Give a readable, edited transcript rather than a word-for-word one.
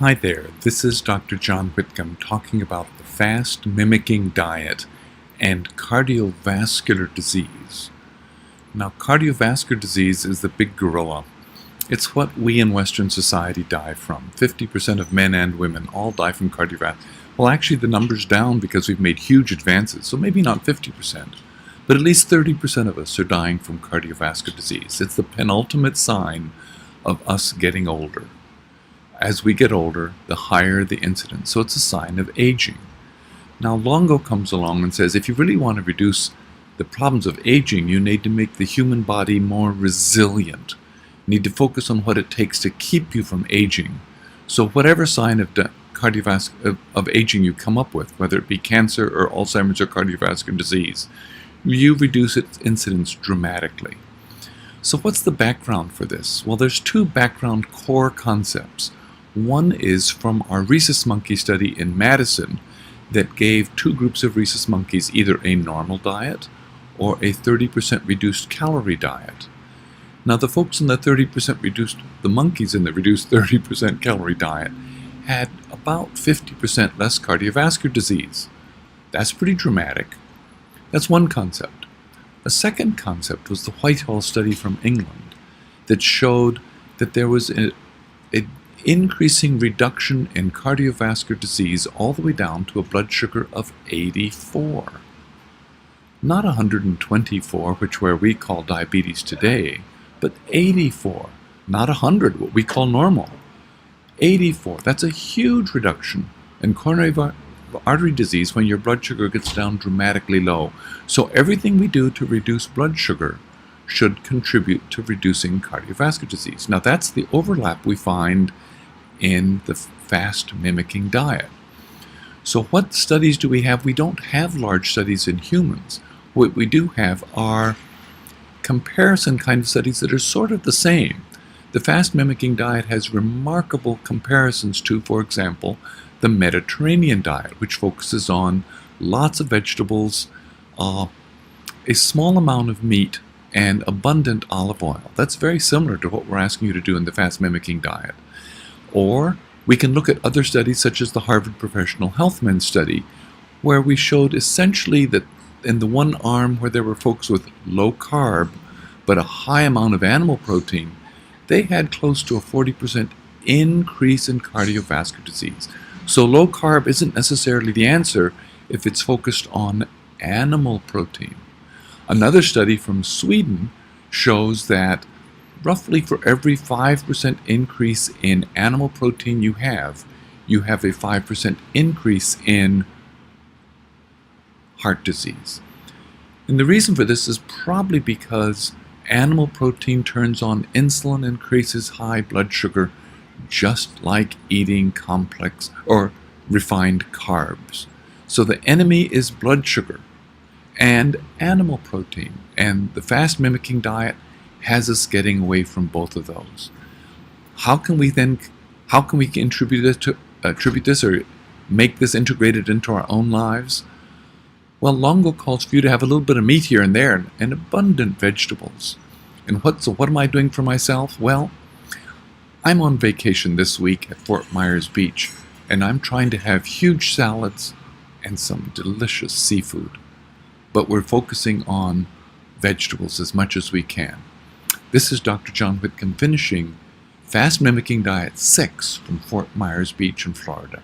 Hi there, this is Dr. John Whitcomb talking about the Fast Mimicking Diet and cardiovascular disease. Now, cardiovascular disease is the big gorilla. It's what we in Western society die from. 50% of men and women all die from cardiovascular. Well, actually, the number's down because we've made huge advances, so maybe not 50%, but at least 30% of us are dying from cardiovascular disease. It's the penultimate sign of us getting older. As we get older, the higher the incidence, so it's a sign of aging. Now, Longo comes along and says, if you really want to reduce the problems of aging, you need to make the human body more resilient. You need to focus on what it takes to keep you from aging. So whatever sign of of aging you come up with, whether it be cancer or Alzheimer's or cardiovascular disease, you reduce its incidence dramatically. So what's the background for this? Well, there's two background core concepts. One is from our rhesus monkey study in Madison that gave two groups of rhesus monkeys either a normal diet or a 30% reduced calorie diet. Now, the folks in the monkeys in the reduced 30% calorie diet had about 50% less cardiovascular disease. That's pretty dramatic. That's one concept. A second concept was the Whitehall study from England that showed that there was an increasing reduction in cardiovascular disease all the way down to a blood sugar of 84. Not 124, where we call diabetes today, but 84. Not 100, what we call normal. 84. That's a huge reduction in coronary artery disease when your blood sugar gets down dramatically low. So everything we do to reduce blood sugar should contribute to reducing cardiovascular disease. Now, that's the overlap we find in the fast mimicking diet. So what studies do we have? We don't have large studies in humans. What we do have are comparison kind of studies that are sort of the same. The fast mimicking diet has remarkable comparisons to, for example, the Mediterranean diet, which focuses on lots of vegetables, a small amount of meat, and abundant olive oil. That's very similar to what we're asking you to do in the fast mimicking diet. Or we can look at other studies such as the Harvard Professional Health Men study, where we showed essentially that in the one arm where there were folks with low carb but a high amount of animal protein, they had close to a 40% increase in cardiovascular disease. So low carb isn't necessarily the answer if it's focused on animal protein. Another study from Sweden shows that roughly for every 5% increase in animal protein you have a 5% increase in heart disease. And the reason for this is probably because animal protein turns on insulin, increases high blood sugar, just like eating complex or refined carbs. So the enemy is blood sugar and animal protein, and the fast mimicking diet has us getting away from both of those. How can we attribute this or make this integrated into our own lives? Well, Longo calls for you to have a little bit of meat here and there and abundant vegetables. And so what am I doing for myself? Well, I'm on vacation this week at Fort Myers Beach, and I'm trying to have huge salads and some delicious seafood. But we're focusing on vegetables as much as we can. This is Dr. John Whitcomb finishing Fast Mimicking Diet 6 from Fort Myers Beach in Florida.